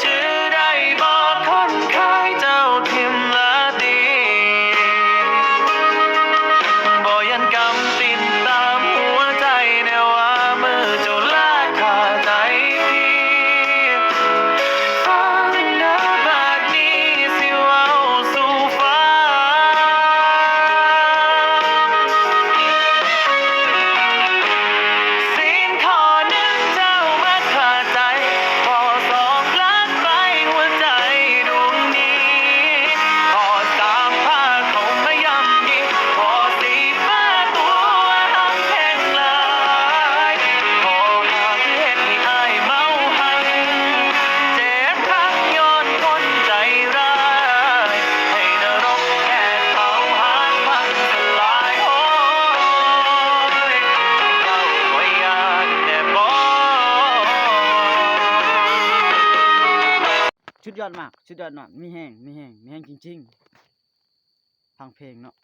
จะได้บอกคนขายเจ้าทิมละดีบ่ยันกำติดตามหัวใจแนวว่ามือเจ้าลากขาใจพี่ฟังเด้อบาดนี้สิเว้าสู่ฟ้าสิ่งข้อหนึ่งเจ้ามาขาดใจข้อสองลักไปหัวใจดวงนี้ข้อสามพาเขามาย่ำยีข้อสี่พาตัวหักแพงหลายข้อห้าคือเฮ็ดให้อายเมาหักเจ็บคักย้อนคนใจร้ายให้นรกแค่เผาหานพังสลายโอ้ยเจ้าบ่อยากแน่บ่ ชุดยอดมากชุดยอดมากมีแห้งจริงๆฟังเพลงเนาะ